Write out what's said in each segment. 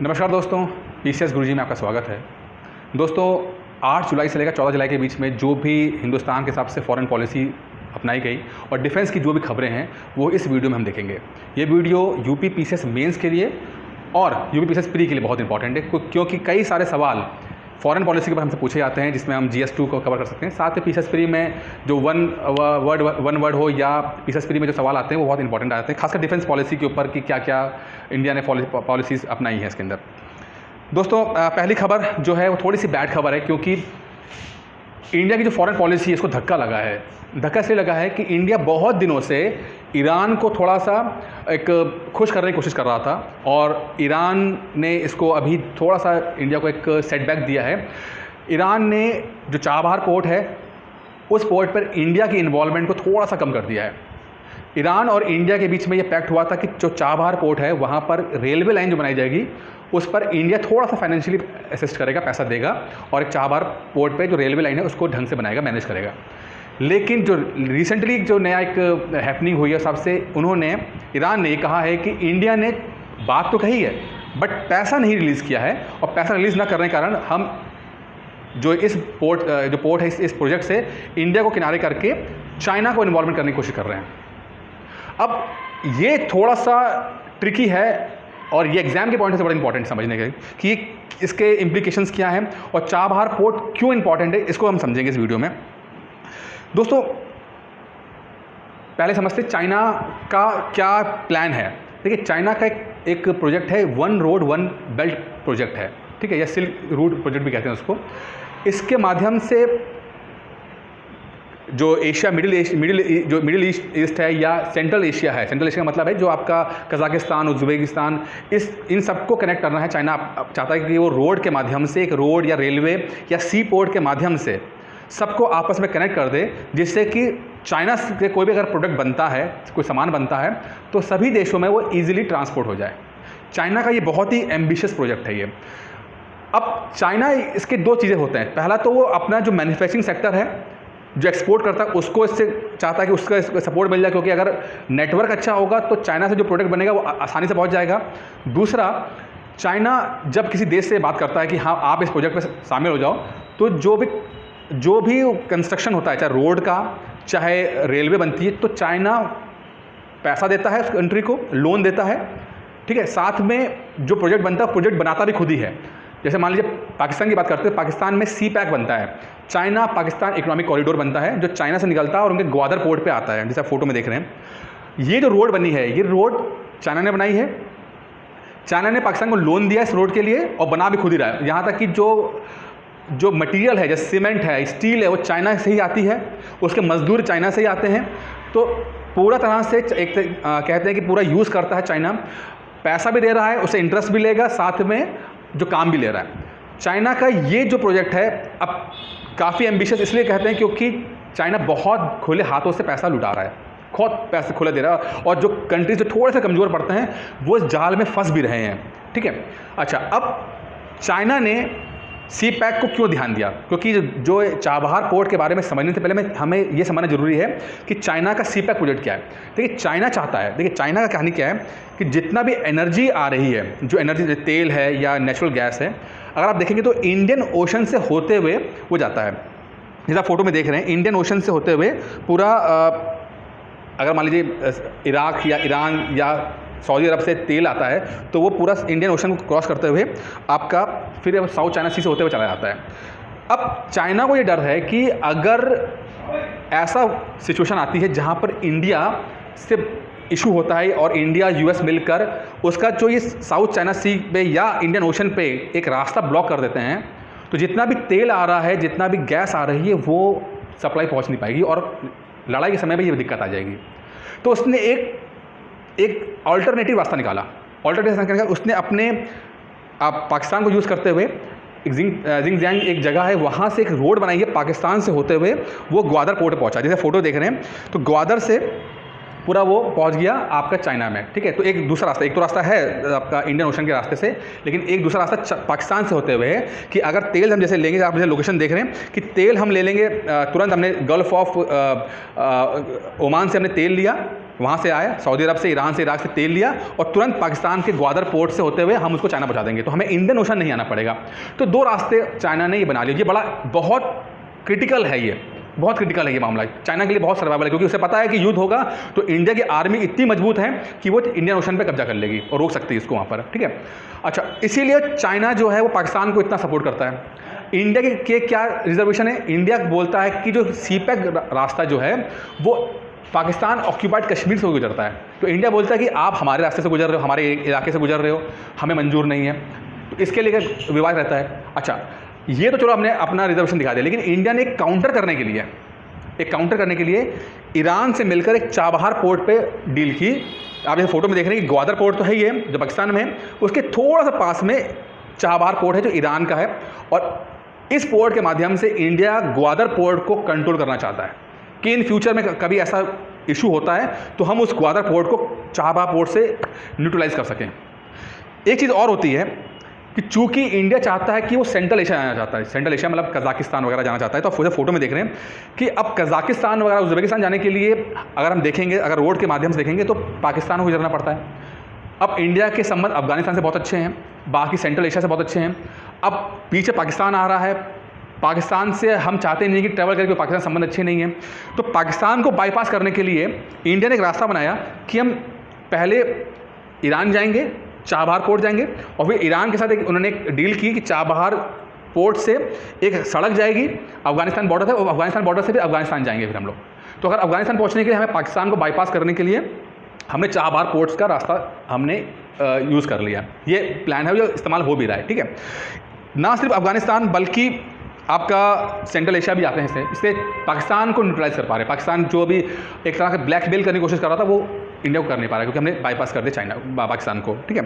नमस्कार दोस्तों, पीसीएस गुरुजी में आपका स्वागत है। दोस्तों, 8 जुलाई से लेकर 14 जुलाई के बीच में जो भी हिंदुस्तान के हिसाब से फॉरेन पॉलिसी अपनाई गई और डिफेंस की जो भी खबरें हैं वो इस वीडियो में हम देखेंगे। ये वीडियो यूपी पीसीएस मेंस के लिए और यूपी पीसीएस प्री के लिए बहुत इंपॉर्टेंट है, क्योंकि कई सारे सवाल फॉरेन पॉलिसी के ऊपर हमसे पूछे जाते हैं, जिसमें हम GS2 को कवर कर सकते हैं। साथ ही पीसीएस प्री में जो वन वर्ड हो या पीसीएस प्री में जो सवाल आते हैं वो बहुत इंपॉर्टेंट आते हैं, खासकर डिफेंस पॉलिसी के ऊपर कि क्या क्या इंडिया ने पॉलिसीज़ अपनाई है इसके अंदर। दोस्तों, पहली खबर जो है वो थोड़ी सी बैड खबर है, क्योंकि इंडिया की जो फॉरेन पॉलिसी है इसको धक्का लगा है। धक्का इसलिए लगा है कि इंडिया बहुत दिनों से ईरान को थोड़ा सा एक खुश करने की कोशिश कर रहा था और ईरान ने इसको अभी थोड़ा सा इंडिया को एक सेटबैक दिया है। ईरान ने जो चाबहार पोर्ट है उस पोर्ट पर इंडिया की इन्वॉल्वमेंट को थोड़ा सा कम कर दिया है। ईरान और इंडिया के बीच में ये पैक्ट हुआ था कि जो चाबहार पोर्ट है वहाँ पर रेलवे लाइन जो बनाई जाएगी उस पर इंडिया थोड़ा सा फाइनेंशियली असिस्ट करेगा, पैसा देगा और एक चाबहार पोर्ट पे जो रेलवे लाइन है उसको ढंग से बनाएगा, मैनेज करेगा। लेकिन जो रिसेंटली जो नया एक हैपनिंग हुई है सबसे, ईरान ने ये कहा है कि इंडिया ने बात तो कही है बट पैसा नहीं रिलीज़ किया है, और पैसा रिलीज़ ना करने के कारण हम जो पोर्ट है इस प्रोजेक्ट से इंडिया को किनारे करके चाइना को इन्वॉल्वमेंट करने की कोशिश कर रहे हैं। अब ये थोड़ा सा ट्रिकी है और ये एग्जाम के पॉइंट से बड़ा इंपॉर्टेंट समझने के कि इसके इम्प्लीकेशंस क्या हैं और चाबहार पोर्ट क्यों इंपॉर्टेंट है, इसको हम समझेंगे इस वीडियो में। दोस्तों, पहले समझते चाइना का क्या प्लान है। देखिए, चाइना का एक प्रोजेक्ट है, one road one belt project है, ठीक है, या सिल्क रूट प्रोजेक्ट भी कहते हैं उसको। इसके माध्यम से जो एशिया मिडिल ईस्ट है या सेंट्रल एशिया है, सेंट्रल एशिया का मतलब है जो आपका कजाकिस्तान, उज्बेकिस्तान, इन सबको कनेक्ट करना है। चाइना चाहता है कि वो रोड के माध्यम से, एक रोड या रेलवे या सी पोर्ट के माध्यम से सबको आपस में कनेक्ट कर दे, जिससे कि चाइना से कोई भी अगर प्रोडक्ट बनता है, कोई सामान बनता है, तो सभी देशों में वो ईजिली ट्रांसपोर्ट हो जाए। चाइना का ये बहुत ही एम्बिशियस प्रोजेक्ट है ये। अब चाइना, इसके दो चीज़ें होते हैं। पहला तो वो अपना जो मैन्युफैक्चरिंग सेक्टर है, जो एक्सपोर्ट करता है, उसको इससे चाहता है कि उसका सपोर्ट मिल जाए, क्योंकि अगर नेटवर्क अच्छा होगा तो चाइना से जो प्रोडक्ट बनेगा वो आसानी से पहुंच जाएगा। दूसरा, चाइना जब किसी देश से बात करता है कि हाँ आप इस प्रोजेक्ट में शामिल हो जाओ, तो जो भी कंस्ट्रक्शन होता है, चाहे रोड का चाहे रेलवे बनती है, तो चाइना पैसा देता है उस कंट्री को, लोन देता है, ठीक है। साथ में जो प्रोजेक्ट बनता है, प्रोजेक्ट बनाता भी खुद ही है। जैसे मान लीजिए पाकिस्तान की बात करते हैं, पाकिस्तान में CPEC बनता है, चाइना पाकिस्तान इकोनॉमिक कॉरिडोर बनता है, जो चाइना से निकलता है और उनके ग्वादर पोर्ट पे आता है, जैसे आप फोटो में देख रहे हैं। ये जो रोड बनी है, ये रोड चाइना ने बनाई है। चाइना ने पाकिस्तान को लोन दिया इस रोड के लिए और बना भी खुद ही रहा है। यहाँ तक कि जो मटेरियल है, जैसे सीमेंट है, स्टील है, वो चाइना से ही आती है, उसके मजदूर चाइना से ही आते हैं। तो पूरा तरह से कहते हैं कि पूरा यूज़ करता है चाइना, पैसा भी दे रहा है, उसे इंटरेस्ट भी लेगा, साथ में जो काम भी ले रहा है। चाइना का ये जो प्रोजेक्ट है अब काफ़ी एम्बिशियस इसलिए कहते हैं क्योंकि चाइना बहुत खुले हाथों से पैसा लुटा रहा है, बहुत पैसे खुले दे रहा है, और जो कंट्रीज जो थोड़े से कमज़ोर पड़ते हैं वो इस जाल में फंस भी रहे हैं, ठीक है। अच्छा, अब चाइना ने CPEC को क्यों ध्यान दिया? क्योंकि जो चाबहार पोर्ट के बारे में समझने से पहले हमें ये समझना जरूरी है कि चाइना का CPEC प्रोजेक्ट क्या है। देखिए, चाइना चाहता है, देखिए चाइना का कहानी क्या है कि जितना भी एनर्जी आ रही है, जो एनर्जी तेल है या नेचुरल गैस है, अगर आप देखेंगे तो इंडियन ओशन से होते हुए वो जाता है। जैसा आप फोटो में देख रहे हैं, इंडियन ओशन से होते हुए पूरा, अगर मान लीजिए इराक या ईरान या सऊदी अरब से तेल आता है तो वो पूरा इंडियन ओशन को क्रॉस करते हुए आपका फिर साउथ चाइना सी से होते हुए चला जाता है। अब चाइना को ये डर है कि अगर ऐसा सिचुएशन आती है जहाँ पर इंडिया से इशू होता है और इंडिया US मिलकर उसका जो ये साउथ चाइना सी पे या इंडियन ओशन पे एक रास्ता ब्लॉक कर देते हैं, तो जितना भी तेल आ रहा है, जितना भी गैस आ रही है, वो सप्लाई पहुँच नहीं पाएगी और लड़ाई के समय में ये दिक्कत आ जाएगी। तो उसने एक अल्टरनेटिव रास्ता निकाला। उसने अपने पाकिस्तान को यूज़ करते हुए जिंगजियांग एक जगह है, वहाँ से एक रोड बनाई है, पाकिस्तान से होते हुए वो ग्वादर पोर्ट पहुँचा। जैसे फोटो देख रहे हैं, तो ग्वादर से पूरा वो पहुँच गया आपका चाइना में, ठीक है। तो एक दूसरा रास्ता, एक तो रास्ता है आपका इंडियन ओशन के रास्ते से, लेकिन एक दूसरा रास्ता पाकिस्तान से होते हुए है कि अगर तेल हम जैसे लेंगे, आप जैसे लोकेशन देख रहे हैं कि तेल हम ले लेंगे तुरंत, हमने गल्फ ऑफ ओमान से हमने तेल लिया, वहाँ से आया, सऊदी अरब से, ईरान से, इराक से तेल लिया और तुरंत पाकिस्तान के ग्वादर पोर्ट से होते हुए हम उसको चाइना पहुँचा देंगे, तो हमें इंडियन ओशन नहीं आना पड़ेगा। तो 2 रास्ते चाइना ने ये बना लिए। ये बहुत क्रिटिकल है, ये बहुत क्रिटिकल है ये मामला, चाइना के लिए बहुत सर्वाइवल है, क्योंकि उसे पता है कि युद्ध होगा तो इंडिया की आर्मी इतनी मजबूत है कि वो इंडियन ओशन पे कब्जा कर लेगी और रोक सकती है इसको वहाँ पर, ठीक है। अच्छा, इसीलिए चाइना जो है वो पाकिस्तान को इतना सपोर्ट करता है। इंडिया के क्या रिजर्वेशन है, इंडिया बोलता है कि जो सीपैक रास्ता जो है वो पाकिस्तान ऑक्यूपाइड कश्मीर से गुजरता है, तो इंडिया बोलता है कि आप हमारे रास्ते से गुजर रहे हो, हमारे इलाके से गुजर रहे हो, हमें मंजूर नहीं है, तो इसके लिए विवाद रहता है। अच्छा, ये तो चलो हमने अपना रिजर्वेशन दिखा दिया, लेकिन इंडिया ने एक काउंटर करने के लिए ईरान से मिलकर एक चाबहार पोर्ट पे डील की। आप ये फोटो में देख रहे हैं कि ग्वादर पोर्ट तो है ही है जो पाकिस्तान में है, उसके थोड़ा सा पास में चाबहार पोर्ट है जो ईरान का है, और इस पोर्ट के माध्यम से इंडिया ग्वादर पोर्ट को कंट्रोल करना चाहता है कि इन फ्यूचर में कभी ऐसा इशू होता है तो हम उस ग्वादर पोर्ट को चाबहार पोर्ट से न्यूट्रलाइज कर सकें। एक चीज़ और होती है कि चूंकि इंडिया चाहता है कि वो सेंट्रल एशिया जाना चाहता है, सेंट्रल एशिया मतलब कजाकिस्तान वगैरह जाना चाहता है, तो आप फोटो में देख रहे हैं कि अब कजाकिस्तान वगैरह उज्बेकिस्तान जाने के लिए अगर हम देखेंगे, अगर रोड के माध्यम से देखेंगे तो पाकिस्तान को गुजरना पड़ता है। अब इंडिया के संबंध अफगानिस्तान से बहुत अच्छे हैं, बाकी सेंट्रल एशिया से बहुत अच्छे हैं, अब पीछे पाकिस्तान आ रहा है, पाकिस्तान से हम चाहते नहीं कि ट्रैवल करके, पाकिस्तान संबंध अच्छे नहीं हैं, तो पाकिस्तान को बाईपास करने के लिए इंडिया ने एक रास्ता बनाया कि हम पहले ईरान जाएंगे, चाबहार पोर्ट जाएंगे, और फिर ईरान के साथ उन्होंने एक डील की कि चाबहार पोर्ट से एक सड़क जाएगी, अफगानिस्तान बॉर्डर है, और अफगानिस्तान बॉर्डर से फिर अफगानिस्तान जाएंगे फिर हम लोग। तो अगर अफगानिस्तान पहुंचने के लिए हमें पाकिस्तान को बाईपास करने के लिए हमने चाबहार पोर्ट्स का रास्ता हमने यूज़ कर लिया। ये प्लान है, जो इस्तेमाल हो भी रहा है, ठीक है। ना सिर्फ अफगानिस्तान बल्कि आपका सेंट्रल एशिया भी आते हैं इससे पाकिस्तान को न्यूट्रलाइज कर पा रहे हैं। पाकिस्तान जो भी एक तरह से ब्लैकमेल करने की कोशिश कर रहा था वो इंडिया को कर नहीं पा रहा है, क्योंकि हमने बाईपास कर दिया पाकिस्तान को, ठीक है।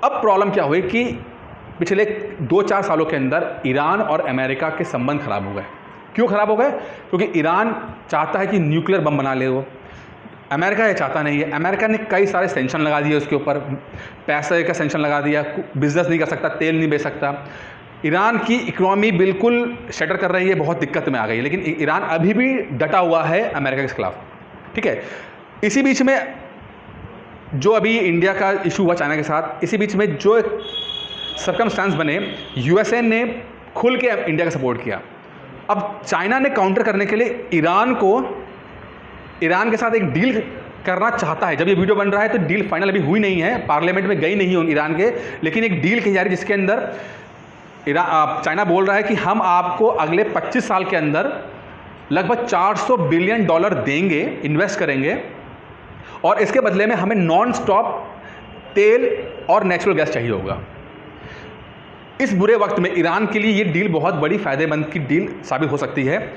अब प्रॉब्लम क्या हुई कि पिछले 2-4 सालों के अंदर ईरान और अमेरिका के संबंध खराब हो गए। क्यों खराब हो गए? क्योंकि ईरान चाहता है कि न्यूक्लियर बम बना ले वो, अमेरिका ये चाहता नहीं है। अमेरिका ने कई सारे सेंक्शन लगा दिए उसके ऊपर, पैसे का सेंक्शन लगा दिया, बिजनेस नहीं कर सकता, तेल नहीं बेच सकता। ईरान की इकोनॉमी बिल्कुल शटर कर रही है, बहुत दिक्कत में आ गई है, लेकिन ईरान अभी भी डटा हुआ है अमेरिका के खिलाफ, ठीक है। इसी बीच में जो अभी इंडिया का इशू हुआ चाइना के साथ, इसी बीच में जो सर्कमस्टांस बने, यूएसए ने खुल के इंडिया का सपोर्ट किया। अब चाइना ने काउंटर करने के लिए ईरान के साथ एक डील करना चाहता है। जब ये वीडियो बन रहा है तो डील फाइनल अभी हुई नहीं है, पार्लियामेंट में गई नहीं है ईरान के, लेकिन एक डील की जा रही है जिसके अंदर चाइना बोल रहा है कि हम आपको अगले 25 साल के अंदर लगभग $400 बिलियन देंगे, इन्वेस्ट करेंगे, और इसके बदले में हमें नॉन स्टॉप तेल और नेचुरल गैस चाहिए होगा। इस बुरे वक्त में ईरान के लिए ये डील बहुत बड़ी फ़ायदेमंद की डील साबित हो सकती है।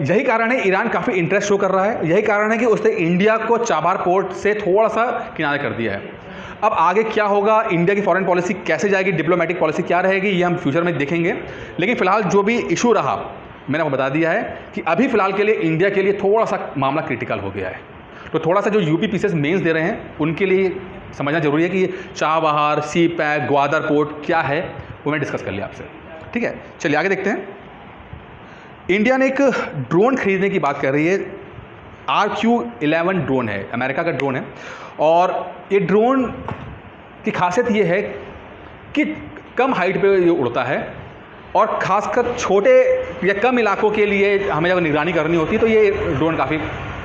यही कारण है ईरान काफ़ी इंटरेस्ट शो कर रहा है, यही कारण है कि उसने इंडिया को चाबहार पोर्ट से थोड़ा सा किनारे कर दिया है। अब आगे क्या होगा, इंडिया की फॉरेन पॉलिसी कैसे जाएगी, डिप्लोमेटिक पॉलिसी क्या रहेगी, ये हम फ्यूचर में देखेंगे। लेकिन फिलहाल जो भी इशू रहा मैंने आपको बता दिया है कि अभी फिलहाल के लिए इंडिया के लिए थोड़ा सा मामला क्रिटिकल हो गया है। तो थोड़ा सा जो यूपी पीसीएस मेंस दे रहे हैं उनके लिए समझना जरूरी है कि चाबहार, सीपैक, ग्वादर पोर्ट क्या है, वो मैं डिस्कस कर लिया आपसे, ठीक है। चलिए आगे देखते हैं। इंडिया ने एक ड्रोन खरीदने की बात कर रही है। RQ-11 ड्रोन है, अमेरिका का ड्रोन है, और ये ड्रोन की खासियत ये है कि कम हाइट पे ये उड़ता है, और ख़ासकर छोटे या कम इलाकों के लिए हमें जब निगरानी करनी होती है तो ये ड्रोन काफ़ी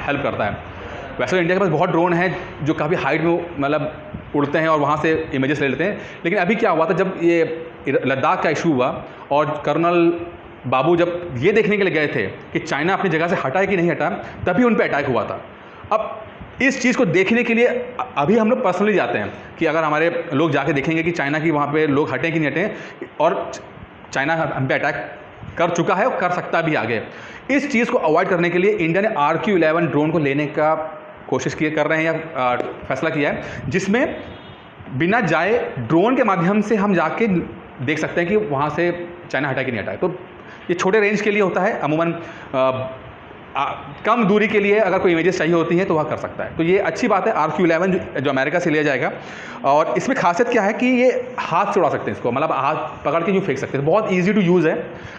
हेल्प करता है। वैसे तो इंडिया के पास बहुत ड्रोन हैं जो काफ़ी हाइट में मतलब उड़ते हैं और वहाँ से इमेजेस ले लेते हैं, लेकिन अभी क्या हुआ था, जब ये लद्दाख का इशू हुआ और कर्नल बाबू जब ये देखने के लिए गए थे कि चाइना अपनी जगह से हटा है कि नहीं हटा, तभी उन पे अटैक हुआ था। अब इस चीज़ को देखने के लिए अभी हम लोग पर्सनली जाते हैं कि अगर हमारे लोग जाके देखेंगे कि चाइना की वहाँ पे लोग हटें कि नहीं हटें, और चाइना हम पे अटैक कर चुका है और कर सकता भी आगे। इस चीज़ को अवॉइड करने के लिए इंडिया ने RQ-11 ड्रोन को लेने का कोशिश कर रहे हैं या फैसला किया है, जिसमें बिना जाए ड्रोन के माध्यम से हम जाके देख सकते हैं कि वहाँ से चाइना हटा कि नहीं हटाए। तो ये छोटे रेंज के लिए होता है, अमूमन कम दूरी के लिए अगर कोई इमेजेस चाहिए होती हैं तो वह कर सकता है। तो ये अच्छी बात है। RQ-11 जो अमेरिका से लिया जाएगा, और इसमें खासियत क्या है कि ये हाथ से उड़ा सकते हैं इसको, मतलब हाथ पकड़ के यूँ फेंक सकते हैं। बहुत ईजी टू यूज़ है,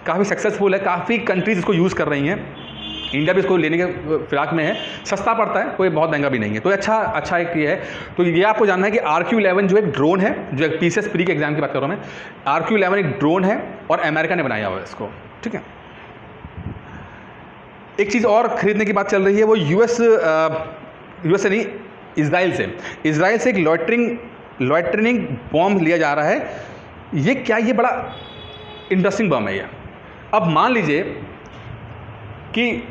काफ़ी सक्सेसफुल है, काफ़ी कंट्रीज़ इसको यूज़ कर रही हैं। इंडिया भी इसको लेने के फिराक में है, सस्ता पड़ता है, कोई बहुत महंगा भी नहीं है। तो अच्छा एक ये है। तो ये आपको जानना है कि RQ-11 जो एक ड्रोन है, जो एक PCS प्री के एग्जाम की बात कर रहा हूँ मैं, RQ-11 एक ड्रोन है और अमेरिका ने बनाया हुआ है इसको, ठीक है। एक चीज़ और खरीदने की बात चल रही है, वो यूएस से नहीं, इसराइल से एक लॉइटरिंग बॉम्ब लिया जा रहा है। ये क्या, ये बड़ा इंटरेस्टिंग बम है ये। अब मान लीजिए कि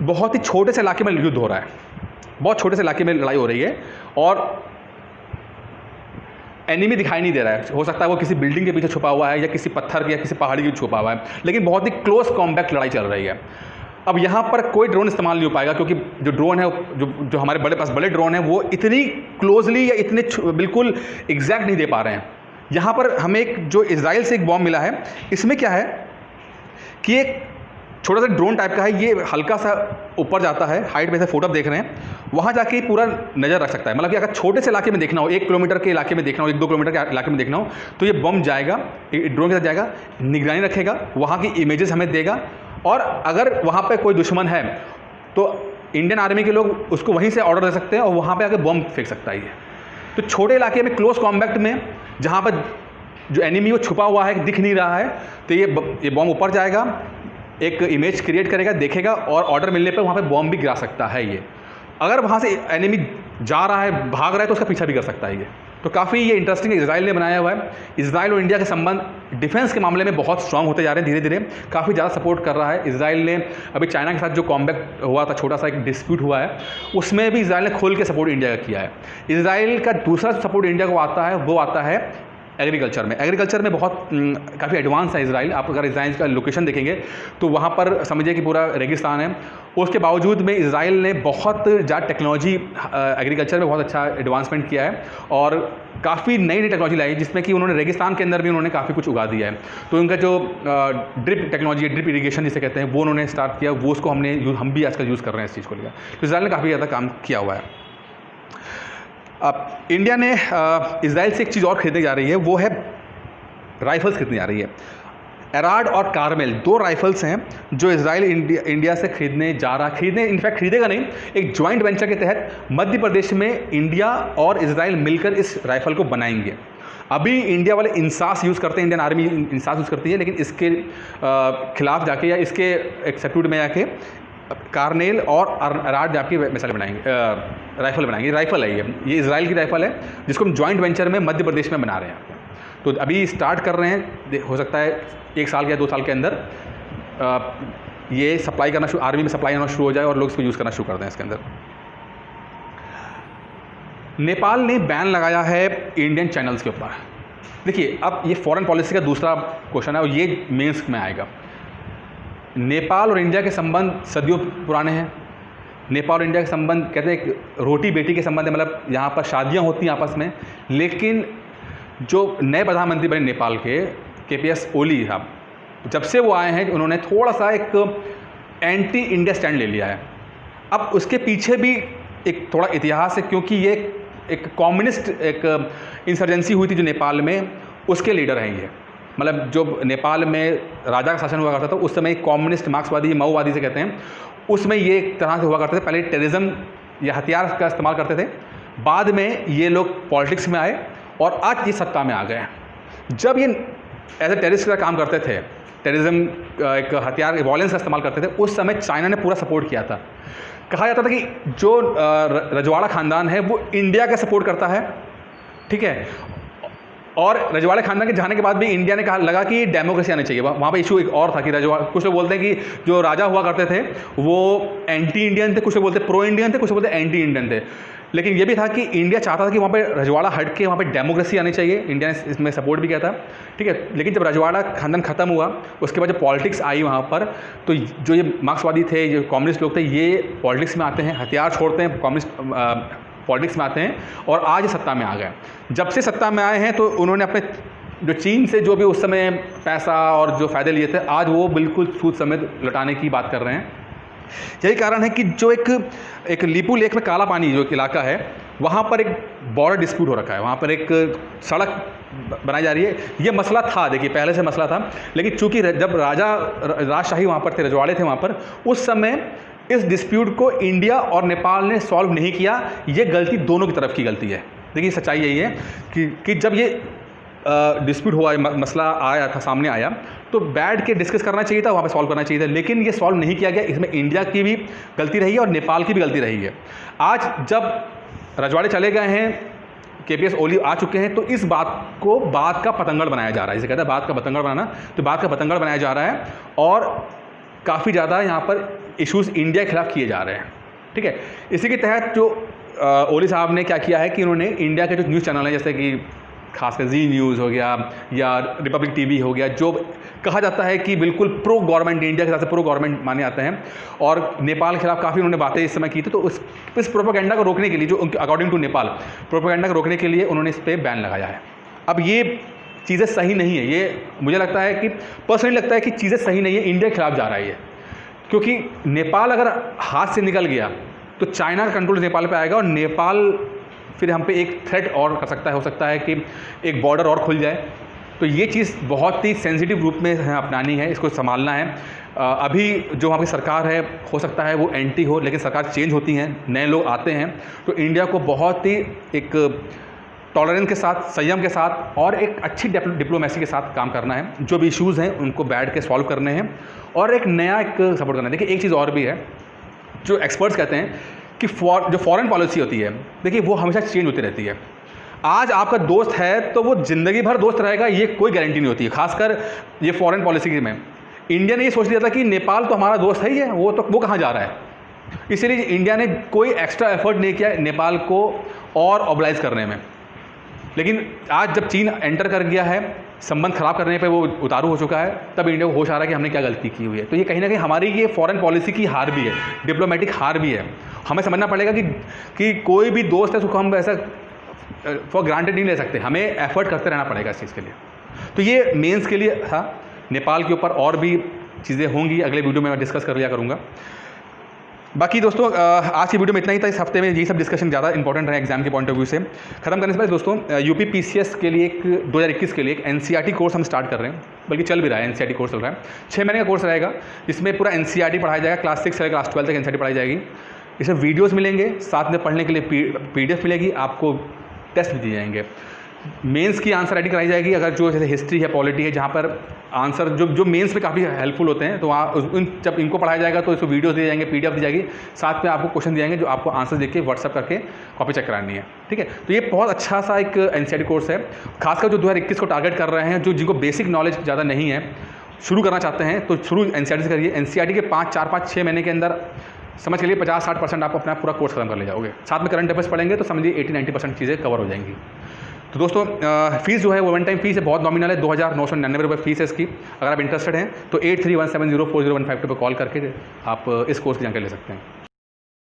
बहुत ही छोटे से इलाके में युद्ध हो रहा है, बहुत छोटे से इलाके में लड़ाई हो रही है और एनिमी दिखाई नहीं दे रहा है। हो सकता है वो किसी बिल्डिंग के पीछे छुपा हुआ है या किसी पत्थर या किसी पहाड़ी के पीछे छुपा हुआ है, लेकिन बहुत ही क्लोज कॉम्बैक्ट लड़ाई चल रही है। अब यहाँ पर कोई ड्रोन इस्तेमाल नहीं हो पाएगा, क्योंकि जो ड्रोन है, जो हमारे पास बड़े ड्रोन हैं, वो इतनी क्लोजली या इतने बिल्कुल एग्जैक्ट नहीं दे पा रहे हैं। यहाँ पर हमें एक जो इजराइल से एक बॉम्ब मिला है, इसमें क्या है कि एक छोटा सा ड्रोन टाइप का है, ये हल्का सा ऊपर जाता है, हाइट में से फोटो देख रहे हैं, वहाँ जाके पूरा नज़र रख सकता है। मतलब कि अगर छोटे से इलाके में देखना हो, 1 किलोमीटर के इलाके में देखना हो, 1-2 किलोमीटर के इलाके में देखना हो, तो ये बम जाएगा, ड्रोन के साथ जाएगा, निगरानी रखेगा, वहाँ की इमेजेस हमें देगा, और अगर वहाँ पे कोई दुश्मन है तो इंडियन आर्मी के लोग उसको वहीं से ऑर्डर दे सकते हैं और वहाँ पे आके बम फेंक सकता है ये। तो छोटे इलाके में क्लोज कॉम्बैक्ट में, जहाँ पर जो एनिमी वो छुपा हुआ है, दिख नहीं रहा है, तो ये बम ऊपर जाएगा, एक इमेज क्रिएट करेगा, देखेगा, और ऑर्डर मिलने पर वहाँ पे बॉम्ब भी गिरा सकता है ये। अगर वहाँ से एनिमी जा रहा है, भाग रहा है, तो उसका पीछा भी कर सकता है ये। तो काफ़ी ये इंटरेस्टिंग इजराइल ने बनाया हुआ है। इजराइल और इंडिया के संबंध डिफेंस के मामले में बहुत स्ट्रांग होते जा रहे हैं, धीरे धीरे काफ़ी ज़्यादा सपोर्ट कर रहा है। इजराइल ने अभी चाइना के साथ जो कॉम्बैक्ट हुआ था, छोटा सा एक डिस्प्यूट हुआ है, उसमें भी इजराइल ने खोल के सपोर्ट इंडिया का किया है। इजराइल का दूसरा सपोर्ट इंडिया को आता है, वो आता है एग्रीकल्चर में बहुत काफ़ी एडवांस है इजराइल। आप अगर इजराइल का लोकेशन देखेंगे तो वहाँ पर समझिए कि पूरा रेगिस्तान है। उसके बावजूद में इजराइल ने बहुत ज़्यादा टेक्नोलॉजी एग्रीकल्चर में बहुत अच्छा एडवांसमेंट किया है और काफ़ी नई टेक्नोलॉजी लाई, जिसमें कि उन्होंने रेगिस्तान के अंदर भी उन्होंने काफ़ी कुछ उगा दिया है। तो उनका जो ड्रिप टेक्नोलॉजी, ड्रिप इरीगेशन जिसे कहते हैं, वो उन्होंने स्टार्ट किया, वो उसको हम भी आजकल यूज़ कर रहे हैं इस चीज़ को लेकर। तो इजराइल ने काफ़ी ज़्यादा काम किया हुआ है। अब इंडिया ने इजराइल से एक चीज़ और खरीदने जा रही है, वो है राइफल्स खरीदने जा रही है। एराड और कार्मेल 2 राइफल्स हैं जो इजराइल इंडिया से इनफैक्ट खरीदेगा नहीं, एक जॉइंट वेंचर के तहत मध्य प्रदेश में इंडिया और इजराइल मिलकर इस राइफल को बनाएंगे। अभी इंडिया वाले इंसास यूज़ करते हैं, इंडियन आर्मी इंसास यूज़ करती है, लेकिन इसके खिलाफ जाके या इसके एक सब्स्टिट्यूट में जाके कार्नेल और एराड आपकी मिसाइल बनाएंगे, राइफल बनाएंगे। राइफल है ये इजराइल की राइफल है, जिसको हम जॉइंट वेंचर में मध्य प्रदेश में बना रहे हैं। तो अभी स्टार्ट कर रहे हैं, हो सकता है 1 साल या 2 साल के अंदर ये सप्लाई करना आर्मी में सप्लाई करना शुरू हो जाए और लोग इसको यूज़ करना शुरू कर दें। इसके अंदर नेपाल ने बैन लगाया है इंडियन चैनल्स के ऊपर। देखिए, अब ये फॉरेन पॉलिसी का दूसरा क्वेश्चन है और ये मेंस में आएगा। नेपाल और इंडिया के संबंध सदियों पुराने हैं। नेपाल और इंडिया के संबंध कहते हैं एक रोटी बेटी के संबंध है, मतलब यहाँ पर शादियाँ होती हैं आपस में। लेकिन जो नए प्रधानमंत्री बने नेपाल के KPS ओली साहब, जब से वो आए हैं, उन्होंने थोड़ा सा एक एंटी इंडिया स्टैंड ले लिया है। अब उसके पीछे भी एक थोड़ा इतिहास है, क्योंकि ये एक कम्युनिस्ट एक इंसर्जेंसी हुई थी जो नेपाल में, उसके लीडर हैं ये। मतलब जो नेपाल में राजा का शासन हुआ करता था, उस समय एक कम्युनिस्ट मार्क्सवादी माओवादी से कहते हैं, उसमें ये एक तरह से हुआ करते थे। पहले टेररिज्म या हथियार का इस्तेमाल करते थे, बाद में ये लोग पॉलिटिक्स में आए और आज ये सत्ता में आ गए हैं। जब ये एज ए टेररिस्ट का काम करते थे, टेररिज्म एक हथियार वॉयलेंस का इस्तेमाल करते थे, उस समय चाइना ने पूरा सपोर्ट किया था। कहा जाता था कि जो रजवाड़ा ख़ानदान है वो इंडिया का सपोर्ट करता है, ठीक है। और रजवाड़े खानदान के जाने के बाद भी इंडिया ने कहा लगा कि डेमोक्रेसी आनी चाहिए। वहाँ पे इशू एक और था कि कुछ लोग बोलते हैं कि जो राजा हुआ करते थे वो एंटी इंडियन थे, कुछ लोग बोलते प्रो इंडियन थे, कुछ लोग बोलते एंटी इंडियन थे। लेकिन ये भी था कि इंडिया चाहता था कि वहाँ पे रजवाड़ा हट के वहाँ पे डेमोक्रेसी आनी चाहिए। इंडिया ने इसमें सपोर्ट भी किया था, ठीक है। लेकिन जब रजवाड़ा खानदान ख़त्म हुआ, उसके बाद जब पॉलिटिक्स आई वहाँ पर, तो जो ये मार्क्सवादी थे, जो कम्युनिस्ट लोग थे, ये पॉलिटिक्स में आते हैं, हथियार छोड़ते हैं, कम्युनिस्ट पॉलिटिक्स में आते हैं और आज सत्ता में आ गए। जब से सत्ता में आए हैं तो उन्होंने अपने जो चीन से जो भी उस समय पैसा और जो फ़ायदे लिए थे, आज वो बिल्कुल सूद समेत लौटाने की बात कर रहे हैं। यही कारण है कि जो एक लीपू लेक में काला पानी जो इलाका है, वहाँ पर एक बॉर्डर डिस्प्यूट हो रखा है, वहाँ पर एक सड़क बनाई जा रही है। ये मसला था, देखिए पहले से मसला था, लेकिन चूंकि जब राजशाही वहाँ पर थे, रजवाड़े थे वहाँ पर, उस समय इस डिस्प्यूट को इंडिया और नेपाल ने सॉल्व नहीं किया। ये गलती दोनों की तरफ की गलती है। देखिए सच्चाई यही है कि जब ये डिस्प्यूट हुआ, मसला आया था, सामने आया, तो बैठ के डिस्कस करना चाहिए था, वहाँ पे सॉल्व करना चाहिए था, लेकिन ये सॉल्व नहीं किया गया। इसमें इंडिया की भी गलती रही है और नेपाल की भी गलती रही है। आज जब रजवाड़े चले गए हैं, केपीएस ओली आ चुके हैं, तो इस बात का पतंगड़ बनाया जा रहा है। जिसे कहते हैं बात का पतंगड़ बनाना, तो बात का पतंगड़ बनाया जा रहा है और काफ़ी ज़्यादा यहाँ पर इश्यूज़ इंडिया के खिलाफ किए जा रहे हैं। ठीक है, इसी के तहत जो ओली साहब ने क्या किया है कि उन्होंने इंडिया के जो न्यूज़ चैनल हैं, जैसे कि खासकर जी न्यूज़ हो गया या रिपब्लिक टीवी हो गया, जो कहा जाता है कि बिल्कुल प्रो गवर्नमेंट, इंडिया के हिसाब से प्रो गवर्नमेंट माने जाते हैं, और नेपाल के खिलाफ काफ़ी उन्होंने बातें इस समय की थी, तो इस प्रोपेगेंडा को रोकने के लिए, जो अकॉर्डिंग टू नेपाल प्रोपेगेंडा को रोकने के लिए उन्होंने इस पर बैन लगाया है। अब ये चीज़ें सही नहीं है, ये मुझे लगता है कि पर्सनली लगता है कि चीज़ें सही नहीं है, इंडिया के खिलाफ जा रहा है ये, क्योंकि नेपाल अगर हाथ से निकल गया तो चाइना का कंट्रोल नेपाल पे आएगा और नेपाल फिर हम पे एक थ्रेट और कर सकता है, हो सकता है कि एक बॉर्डर और खुल जाए। तो ये चीज़ बहुत ही सेंसिटिव रूप में अपनानी है, इसको संभालना है। अभी जो वहाँ की सरकार है, हो सकता है वो एंटी हो, लेकिन सरकार चेंज होती हैं, नए लोग आते हैं, तो इंडिया को बहुत ही एक टॉलरेंस के साथ, संयम के साथ और एक अच्छी डिप्लोमेसी के साथ काम करना है। जो भी इश्यूज़ हैं उनको बैठ के सॉल्व करने हैं और एक नया सपोर्ट करना है। देखिए एक चीज़ और भी है, जो एक्सपर्ट्स कहते हैं कि जो फॉरेन पॉलिसी होती है, देखिए वो हमेशा चेंज होती रहती है। आज आपका दोस्त है तो वो ज़िंदगी भर दोस्त रहेगा, ये कोई गारंटी नहीं होती है। खासकर ये फॉरेन पॉलिसी में इंडिया ने ये सोच लिया था कि नेपाल तो हमारा दोस्त है ही है, वो कहाँ जा रहा है, इसीलिए इंडिया ने कोई एक्स्ट्रा एफर्ट नहीं किया नेपाल को और ऑबलाइज करने में। लेकिन आज जब चीन एंटर कर गया है, संबंध खराब करने पे वो उतारू हो चुका है, तब इंडिया को होश आ रहा है कि हमने क्या गलती की हुई है। तो ये कहीं ना कहीं हमारी ये फॉरेन पॉलिसी की हार भी है, डिप्लोमेटिक हार भी है। हमें समझना पड़ेगा कि कोई भी दोस्त है उसको हम ऐसा फॉर ग्रांटेड नहीं ले सकते, हमें एफर्ट करते रहना पड़ेगा इस चीज़ के लिए। तो ये मेंस के लिए था। नेपाल के ऊपर और भी चीज़ें होंगी, अगले वीडियो में मैं डिस्कस कर लिया करूँगा। बाकी दोस्तों आज की वीडियो में इतना ही था। इस हफ्ते में यही सब डिस्कशन ज़्यादा इंपॉर्टेंट रहे एग्जाम के पॉइंट ऑफ व्यू से। खत्म करने से पहले दोस्तों यूपी पीसीएस के लिए 2021 के लिए एक एनसीईआरटी कोर्स हम स्टार्ट कर रहे हैं, बल्कि चल भी रहा है, एनसीईआरटी कोर्स चल रहा है। 6 महीने का कोर्स रहेगा, जिसमें पूरा एनसीईआरटी पढ़ाया जाएगा, क्लास 6 से क्लास 12 तक एनसीईआरटी पढ़ाई जाएगी। इसमें वीडियोज़ मिलेंगे, साथ में पढ़ने के लिए PDF मिलेगी, आपको टेस्ट भी दिए जाएंगे। मेंस की आंसर राइटिंग कराई जाएगी, अगर जो जैसे हिस्ट्री है, पॉलिटी है, जहाँ पर आंसर जो मेंस में काफ़ी हेल्पफुल होते हैं, तो वहाँ जब इनको पढ़ाया जाएगा तो इसको वीडियोस दिए जाएंगे, PDF दी जाएगी, साथ में आपको क्वेश्चन दिए जाएंगे जो आपको आंसर देख के व्हाट्सअप करके कॉपी चेक करानी है। ठीक है, तो ये बहुत अच्छा सा एक एनसीईआरटी कोर्स है। खासकर जो 2021 को टारगेट कर रहे हैं, जिनको बेसिक नॉलेज ज़्यादा नहीं है, शुरू करना चाहते हैं, तो शुरू एनसीईआरटी से करिए। एनसीईआरटी के 6 महीने के अंदर समझ के लिए 50-60% आप अपना पूरा कोर्स खत्म कर ले जाओगे। साथ में करंट अफेयर्स पढ़ेंगे तो समझिए 80-90% चीज़ें कवर हो जाएंगी। तो दोस्तों फीस जो है वो वन टाइम फीस है, बहुत नॉमिनल है, 2,999 रुपये फीस है इसकी। अगर आप इंटरेस्टेड हैं तो 8317040152 पर कॉल करके आप इस कोर्स की जानकारी ले सकते हैं।